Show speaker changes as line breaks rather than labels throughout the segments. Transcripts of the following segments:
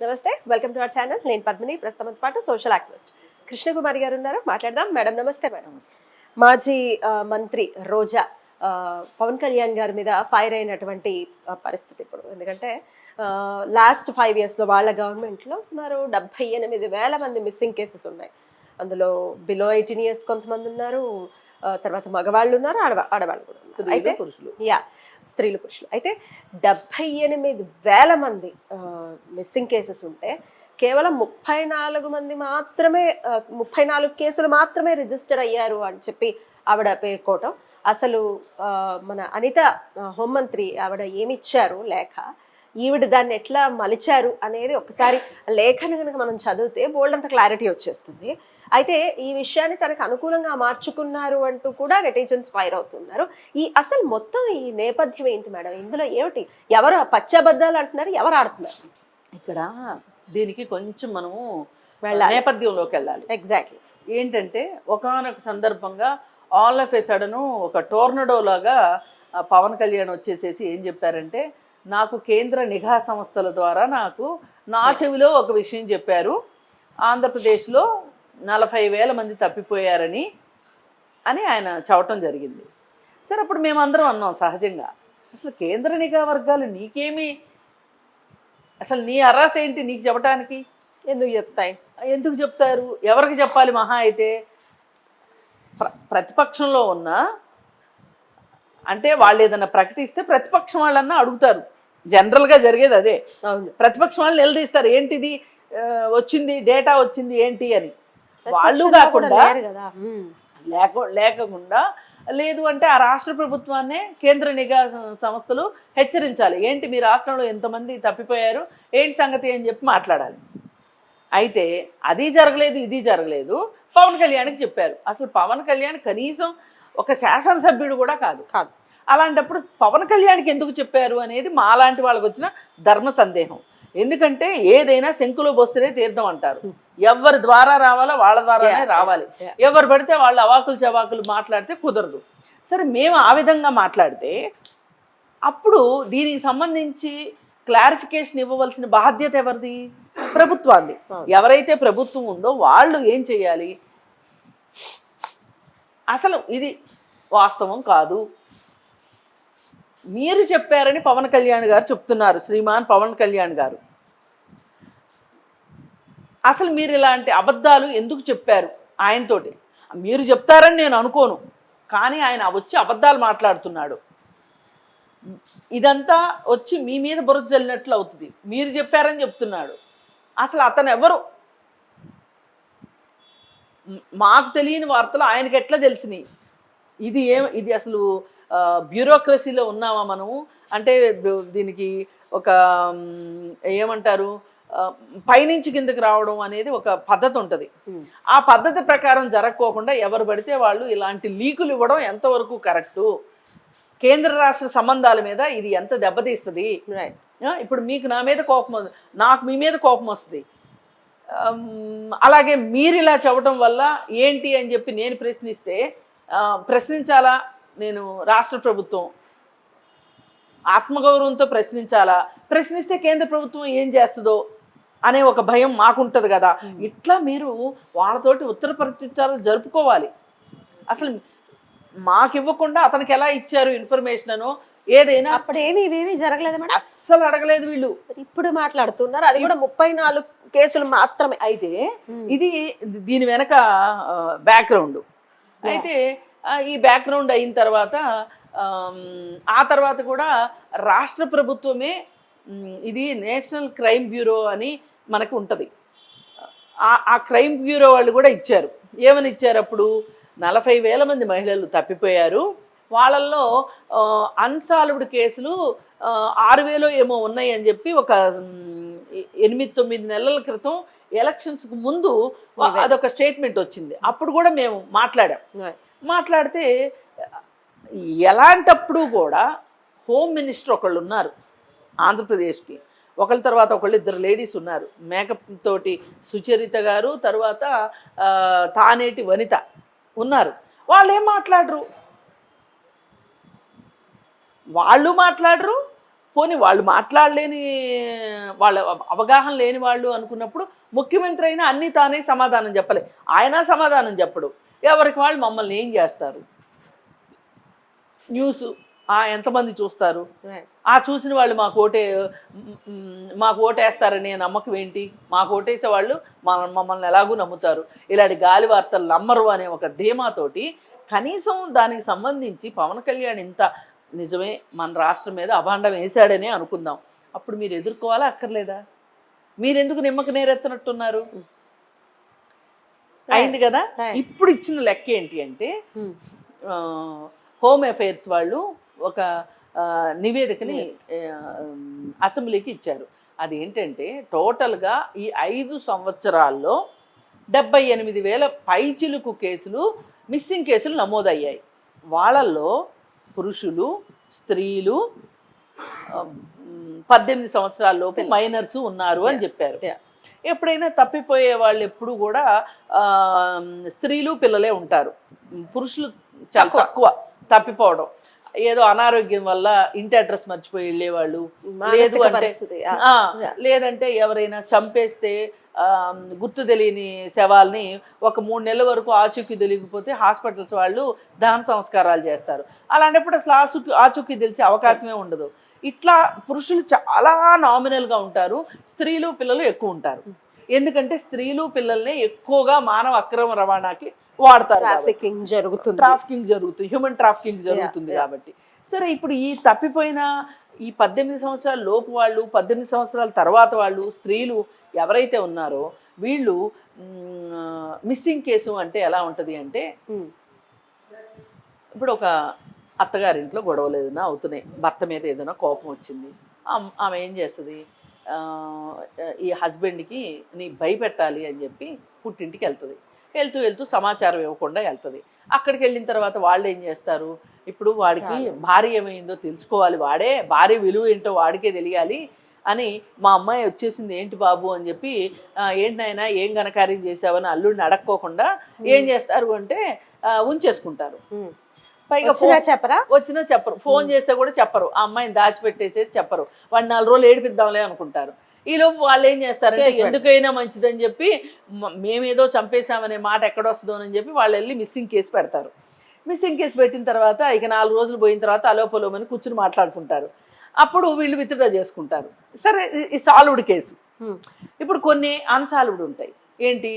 నమస్తే, welcome to our channel. నేను పద్మిని, ప్రస్తుతంతో పాటు సోషల్ యాక్టివిస్ట్ కృష్ణకుమారి గారు ఉన్నారు. మాట్లాడదాం. మేడం నమస్తే. మేడం, మాజీ మంత్రి రోజా పవన్ కళ్యాణ్ గారి మీద ఫైర్ అయినటువంటి పరిస్థితి ఇప్పుడు. ఎందుకంటే లాస్ట్ 5 yearsలో వాళ్ళ గవర్నమెంట్లో సుమారు 78,000 మంది మిస్సింగ్ కేసెస్ ఉన్నాయి. అందులో బిలో 18 years కొంతమంది ఉన్నారు, తర్వాత మగవాళ్ళు ఉన్నారు, ఆడవాళ్ళు కూడా ఉన్నారు. అయితే స్త్రీలు పురుషులు అయితే 78,000 మంది మిస్సింగ్ కేసెస్ ఉంటే కేవలం 34 మంది మాత్రమే 34 కేసులు మాత్రమే రిజిస్టర్ అయ్యారు అని చెప్పి ఆవిడ పేర్కోవటం. అసలు మన అనిత హోంమంత్రి ఆవిడ ఏమిచ్చారు లేఖ, ఈవిడ దాన్ని ఎట్లా మలిచారు అనేది ఒకసారి లేఖను కనుక మనం చదివితే బోల్డ్ అంత క్లారిటీ వచ్చేస్తుంది. అయితే ఈ విషయాన్ని తనకు అనుకూలంగా మార్చుకున్నారు అంటూ కూడా నెటిజన్స్ ఫైర్ అవుతున్నారు. అసలు మొత్తం ఈ నేపథ్యం ఏంటి మేడం? ఇందులో ఏమిటి? ఎవరు పచ్చబద్దాలు అంటున్నారు, ఎవరు ఆడుతున్నారు?
ఇక్కడ దీనికి కొంచెం మనము నేపథ్యంలోకి వెళ్ళాలి.
ఎగ్జాక్ట్లీ.
ఏంటంటే ఒకానొక సందర్భంగా ఆల్ ఆఫ్ ఏ సడన్ ఒక టోర్నడో లాగా పవన్ కళ్యాణ్ వచ్చేసేసి ఏం చెప్పారంటే, నాకు కేంద్ర నిఘా సంస్థల ద్వారా నా చెవిలో ఒక విషయం చెప్పారు, ఆంధ్రప్రదేశ్లో 40,000 మంది తప్పిపోయారని ఆయన చెప్పటం జరిగింది. సరే, అప్పుడు మేమందరం అన్నాం సహజంగా, అసలు కేంద్ర నిఘా వర్గాలు నీకేమి, అసలు నీ అర్హత ఏంటి నీకు చెప్పడానికి? ఎందుకు చెప్తారు? ఎవరికి చెప్పాలి? మహా అయితే ప్రతిపక్షంలో ఉన్న, అంటే వాళ్ళు ఏదన్నా ప్రకటిస్తే ప్రతిపక్షం వాళ్ళన్నా అడుగుతారు. జనరల్గా జరిగేది అదే. ప్రతిపక్షం వాళ్ళు నిలదీస్తారు, ఏంటిది వచ్చింది, డేటా వచ్చింది ఏంటి అని. వాళ్ళు కాకుండా లేకుండా లేదు అంటే ఆ రాష్ట్ర ప్రభుత్వాన్నే కేంద్ర నిఘా సంస్థలు హెచ్చరించాలి, ఏంటి మీ రాష్ట్రంలో ఎంతమంది తప్పిపోయారు, ఏంటి సంగతి అని చెప్పి మాట్లాడాలి. అయితే అది జరగలేదు, ఇది జరగలేదు. పవన్ కళ్యాణ్కి చెప్పారు. అసలు పవన్ కళ్యాణ్ కనీసం ఒక శాసనసభ్యుడు కూడా కాదు. అలాంటప్పుడు పవన్ కళ్యాణ్కి ఎందుకు చెప్పారు అనేది మాలాంటి వాళ్ళకి వచ్చిన ధర్మ సందేహం. ఎందుకంటే ఏదైనా శంకులో బొస్తరే తీర్థం అంటారు. ఎవరి ద్వారా రావాలో వాళ్ళ ద్వారానే రావాలి. ఎవరు పడితే వాళ్ళు అవాకులు చవాకులు మాట్లాడితే కుదరదు. సరే, మేము ఆ విధంగా మాట్లాడితే అప్పుడు దీనికి సంబంధించి క్లారిఫికేషన్ ఇవ్వవలసిన బాధ్యత ఎవరిది? ప్రభుత్వాన్ని. ఎవరైతే ప్రభుత్వం ఉందో వాళ్ళు ఏం చేయాలి? అసలు ఇది వాస్తవం కాదు, మీరు చెప్పారని పవన్ కళ్యాణ్ గారు చెప్తున్నారు, శ్రీమాన్ పవన్ కళ్యాణ్ గారు. అసలు మీరు ఇలాంటి అబద్ధాలు ఎందుకు చెప్పారు ఆయనతోటి? మీరు చెప్తారని నేను అనుకోను, కానీ ఆయన వచ్చి అబద్ధాలు మాట్లాడుతున్నాడు. ఇదంతా వచ్చి మీ మీద బురద జల్లినట్లు అవుతుంది. మీరు చెప్పారని చెప్తున్నాడు. అసలు అతను ఎవరు? మాకు తెలియని వార్తలు ఆయనకి ఎట్లా తెలిసినాయి? ఇది అసలు బ్యూరోక్రసీలో ఉన్నామా మనము? అంటే దీనికి ఒక ఏమంటారు, పైనుంచి కిందకి రావడం అనేది ఒక పద్ధతి ఉంటుంది. ఆ పద్ధతి ప్రకారం జరగకోకుండా ఎవరు పడితే వాళ్ళు ఇలాంటి లీకులు ఇవ్వడం ఎంతవరకు కరెక్టు? కేంద్ర రాష్ట్ర సంబంధాల మీద ఇది ఎంత దెబ్బతీస్తుంది? ఇప్పుడు మీకు నా మీద కోపం, నాకు మీ మీద కోపం వస్తుంది. అలాగే మీరు ఇలా చెప్పడం వల్ల ఏంటి అని చెప్పి నేను ప్రశ్నించాలా? నేను రాష్ట్ర ప్రభుత్వం ఆత్మగౌరవంతో ప్రశ్నిస్తే కేంద్ర ప్రభుత్వం ఏం చేస్తుందో అనే ఒక భయం మాకుంటుంది కదా. ఇట్లా మీరు వాళ్ళతోటి ఉత్తర ప్రత్యుత్తరాలు జరుపుకోవాలి. అసలు మాకు ఇవ్వకుండా అతనికి ఎలా ఇచ్చారు ఇన్ఫర్మేషన్ అనో ఏదైనా.
అప్పుడు ఇవేమీ జరగలేదు మేడం,
అస్సలు అడగలేదు వీళ్ళు.
ఇప్పుడు మాట్లాడుతున్నారు, అది కూడా 34 కేసులు మాత్రమే.
అయితే ఇది దీని వెనక బ్యాక్గ్రౌండ్. అయితే ఈ బ్యాక్గ్రౌండ్ అయిన తర్వాత ఆ తర్వాత కూడా రాష్ట్ర ప్రభుత్వమే ఇది నేషనల్ క్రైమ్ బ్యూరో అని మనకు ఉంటుంది. ఆ క్రైమ్ బ్యూరో వాళ్ళు కూడా ఇచ్చారు. ఏమని ఇచ్చారు? అప్పుడు 40,000 మంది మహిళలు తప్పిపోయారు, వాళ్ళల్లో అన్సాల్వ్డ్ కేసులు 6,000 ఏమో ఉన్నాయి అని చెప్పి ఒక 8-9 నెలల క్రితం ఎలక్షన్స్కి ముందు అదొక స్టేట్మెంట్ వచ్చింది. అప్పుడు కూడా మేము మాట్లాడితే ఎలాంటప్పుడు కూడా హోమ్ మినిస్టర్ ఒకళ్ళు ఉన్నారు ఆంధ్రప్రదేశ్కి, ఒకళ్ళ తర్వాత ఒకళ్ళు 2 లేడీస్ ఉన్నారు. మేకప్ తోటి సుచరిత గారు, తర్వాత తానేటి వనిత ఉన్నారు. వాళ్ళు ఏం మాట్లాడరు, పోనీ వాళ్ళు మాట్లాడలేని వాళ్ళ అవగాహన లేని వాళ్ళు అనుకున్నప్పుడు ముఖ్యమంత్రి అయినా అన్నీ తానే సమాధానం చెప్పలే, ఆయన సమాధానం చెప్పడు, ఎవరికి వాళ్ళు మమ్మల్ని ఏం చేస్తారు, న్యూస్ ఎంతమంది చూస్తారు, ఆ చూసిన వాళ్ళు మాకు ఓటేస్తారనే నమ్మకం ఏంటి, మాకు ఓటేసే వాళ్ళు మమ్మల్ని ఎలాగూ నమ్ముతారు, ఇలాంటి గాలి వార్తలు నమ్మరు అనే ఒక ధీమాతోటి కనీసం దానికి సంబంధించి పవన్ కళ్యాణ్ ఇంత నిజమే మన రాష్ట్రం మీద అభాండం వేశాడనే అనుకుందాం, అప్పుడు మీరు ఎదుర్కోవాలా అక్కర్లేదా, మీరెందుకు నిమ్మక నేరెత్తనట్టున్నారు, అయింది కదా. ఇప్పుడు ఇచ్చిన లెక్క ఏంటి అంటే హోమ్ అఫైర్స్ వాళ్ళు ఒక నివేదికని అసెంబ్లీకి ఇచ్చారు. అదేంటంటే టోటల్గా ఈ 5 సంవత్సరాల్లో 78,000 పైచిలుకు కేసులు, మిస్సింగ్ కేసులు నమోదయ్యాయి. వాళ్ళల్లో పురుషులు, స్త్రీలు, 18 సంవత్సరాల లోపు మైనర్స్ ఉన్నారు అని చెప్పారు. ఎప్పుడైనా తప్పిపోయే వాళ్ళు ఎప్పుడు కూడా స్త్రీలు, పిల్లలే ఉంటారు, పురుషులు చాలా తక్కువ తప్పిపోవడం, ఏదో అనారోగ్యం వల్ల ఇంటి అడ్రస్ మర్చిపోయి వెళ్ళేవాళ్ళు, లేదు అంటే లేదంటే ఎవరైనా చంపేస్తే గుర్తు తెలియని శవాల్ని ఒక 3 నెలల వరకు ఆచూకీ తెలియకపోతే హాస్పిటల్స్ వాళ్ళు దహన సంస్కారాలు చేస్తారు. అలాంటప్పుడు అసలు ఆచూకీ తెలిసే అవకాశమే ఉండదు. ఇట్లా పురుషులు చాలా నామినల్గా ఉంటారు, స్త్రీలు, పిల్లలు ఎక్కువ ఉంటారు. ఎందుకంటే స్త్రీలు, పిల్లల్ని ఎక్కువగా మానవ అక్రమ రవాణాకి వాడతారు, ట్రాఫికింగ్ జరుగుతుంది, హ్యూమన్ ట్రాఫికింగ్ జరుగుతుంది కాబట్టి. సరే, ఇప్పుడు ఈ తప్పిపోయిన ఈ 18 సంవత్సరాల లోపు వాళ్ళు, 18 సంవత్సరాల తర్వాత వాళ్ళు, స్త్రీలు ఎవరైతే ఉన్నారో వీళ్ళు మిస్సింగ్ కేసు అంటే ఎలా ఉంటుంది అంటే, ఇప్పుడు ఒక అత్తగారింట్లో గొడవలు ఏదైనా అవుతున్నాయి, భర్త మీద ఏదైనా కోపం వచ్చింది, ఆమె ఏం చేస్తుంది, ఈ హస్బెండ్కి నీ భయపెట్టాలి అని చెప్పి పుట్టింటికి వెళ్తుంది. వెళ్తూ సమాచారం ఇవ్వకుండా వెళ్తుంది. అక్కడికి వెళ్ళిన తర్వాత వాళ్ళు ఏం చేస్తారు, ఇప్పుడు వాడికి భార్య ఏమైందో తెలుసుకోవాలి, వాడే భార్య విలువ ఏంటో వాడికే తెలియాలి అని, మా అమ్మాయి వచ్చేసింది ఏంటి బాబు అని చెప్పి, ఏంటి నాయనా ఏం ఘనకార్యం చేసావని అల్లుడిని అడక్కోకుండా ఏం చేస్తారు అంటే ఉంచేసుకుంటారు. పైగా వచ్చినా చెప్పరు, ఫోన్ చేస్తే కూడా చెప్పరు, ఆ అమ్మాయిని దాచిపెట్టేసేసి చెప్పరు, వాడిని 4 రోజులు ఏడిపిద్దాంలే అనుకుంటారు. ఈలోపు వాళ్ళు ఏం చేస్తారంటే ఎందుకైనా మంచిదని చెప్పి మేమేదో చంపేశామనే మాట ఎక్కడొస్తుందోనని చెప్పి వాళ్ళు వెళ్ళి మిస్సింగ్ కేసు పెడతారు. మిస్సింగ్ కేసు పెట్టిన తర్వాత ఇక 4 రోజులు పోయిన తర్వాత అలోపలోమని కూర్చుని మాట్లాడుకుంటారు. అప్పుడు వీళ్ళు విత్డ్రా చేసుకుంటారు. సరే, ఈ సాల్వ్డ్ కేసు. ఇప్పుడు కొన్ని అన్సాల్వ్డ్ ఉంటాయి. ఏంటి,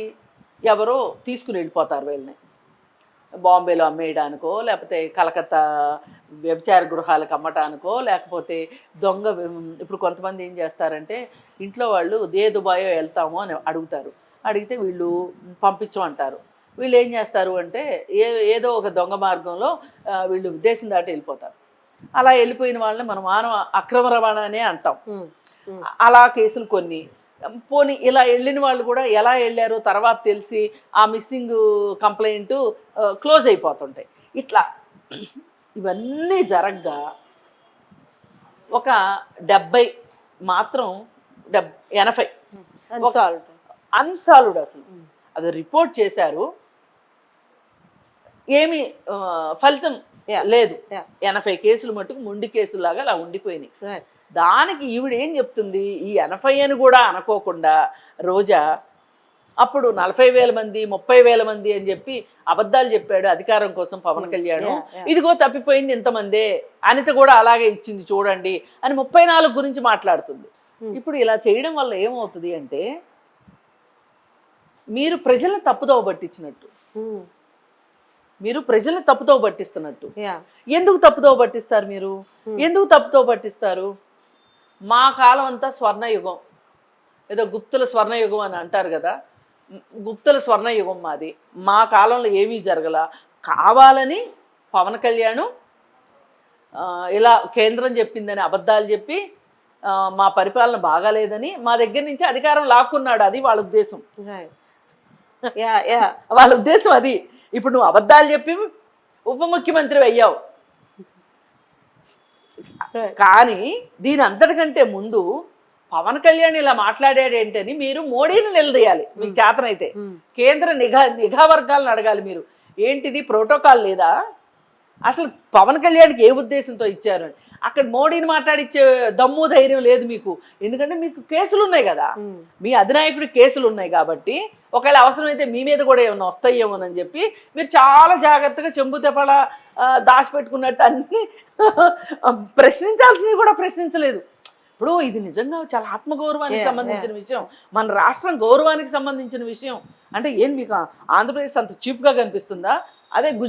ఎవరో తీసుకుని వెళ్ళిపోతారు వీళ్ళని, బాంబేలో అమ్మేయడానికో, లేకపోతే కలకత్తా వ్యభిచార గృహాలకు అమ్మటానికో, లేకపోతే దొంగ. ఇప్పుడు కొంతమంది ఏం చేస్తారంటే ఇంట్లో వాళ్ళు దుబాయో వెళ్తాము అని అడుగుతారు, అడిగితే వీళ్ళు పంపించమంటారు. వీళ్ళు ఏం చేస్తారు అంటే ఏదో ఒక దొంగ మార్గంలో వీళ్ళు దేశం దాటి వెళ్ళిపోతారు. అలా వెళ్ళిపోయిన వాళ్ళని మనం మానవ అక్రమ రవాణానే అంటాం. అలా కేసులు కొన్ని. పోనీ ఇలా వెళ్ళిన వాళ్ళు కూడా ఎలా వెళ్ళారో తర్వాత తెలిసి ఆ మిస్సింగ్ కంప్లైంట్ క్లోజ్ అయిపోతుంటాయి. ఇట్లా ఇవన్నీ జరగ్గా ఒక 70 మాత్రం 80 అన్సాల్వ్డ్ అసలు అది రిపోర్ట్ చేశారు, ఏమి ఫలితం లేదు. 80 కేసులు మటుకు మొండి కేసులాగా అలా ఉండిపోయినాయి. దానికి ఈవిడ ఏం చెప్తుంది, ఈ 80 అని కూడా అనుకోకుండా రోజా అప్పుడు 40,000 మంది 30,000 మంది అని చెప్పి అబద్ధాలు చెప్పాడు అధికారం కోసం పవన్ కళ్యాణ్. ఇదిగో తప్పిపోయింది ఇంతమందే, అనిత కూడా అలాగే ఇచ్చింది చూడండి అని 34 గురించి మాట్లాడుతుంది. ఇప్పుడు ఇలా చేయడం వల్ల ఏమవుతుంది అంటే మీరు ప్రజలను తప్పుదోవ పట్టించినట్టు, మీరు ప్రజలను తప్పుదోవ పట్టిస్తున్నట్టు. ఎందుకు తప్పుదోవ పట్టిస్తారు మీరు, ఎందుకు తప్పుదోవ పట్టిస్తారు? మా కాలం అంతా స్వర్ణయుగం, ఏదో గుప్తుల స్వర్ణయుగం అని అంటారు కదా, గుప్తుల స్వర్ణయుగం మాది, మా కాలంలో ఏమీ జరగల, కావాలని పవన్ కళ్యాణ్ ఇలా కేంద్రం చెప్పిందని అబద్ధాలు చెప్పి మా పరిపాలన బాగాలేదని మా దగ్గర నుంచి అధికారం లాక్కున్నాడు. అది వాళ్ళ ఉద్దేశం, వాళ్ళ ఉద్దేశం అది. ఇప్పుడు నువ్వు అబద్ధాలు చెప్పి ఉప ముఖ్యమంత్రి అయ్యావు, కానీ దీని అంతటికంటే ముందు పవన్ కళ్యాణ్ ఇలా మాట్లాడాడు ఏంటని మీరు మోడీని నిలదీయాలి. మీకు చేతనైతే కేంద్ర నిఘా వర్గాలను అడగాలి. మీరు ఏంటిది ప్రోటోకాల్ లేదా, అసలు పవన్ కళ్యాణ్కి ఏ ఉద్దేశంతో ఇచ్చారు? అక్కడ మోడీని మాట్లాడిచ్చే దమ్ము ధైర్యం లేదు మీకు, ఎందుకంటే మీకు కేసులు ఉన్నాయి కదా, మీ అధినాయకుడి కేసులు ఉన్నాయి కాబట్టి ఒకవేళ అవసరమైతే మీ మీద కూడా ఏమైనా వస్తాయేమోనని చెప్పి మీరు చాలా జాగ్రత్తగా చెంబు తెపల దాచిపెట్టుకున్నట్టు అన్ని ప్రశ్నించాల్సినవి కూడా ప్రశ్నించలేదు. ఇప్పుడు ఇది నిజంగా చాలా ఆత్మగౌరవానికి సంబంధించిన విషయం, మన రాష్ట్రం గౌరవానికి సంబంధించిన విషయం. అంటే ఏం మీకు ఆంధ్రప్రదేశ్ అంత చీప్గా కనిపిస్తుందా? అదే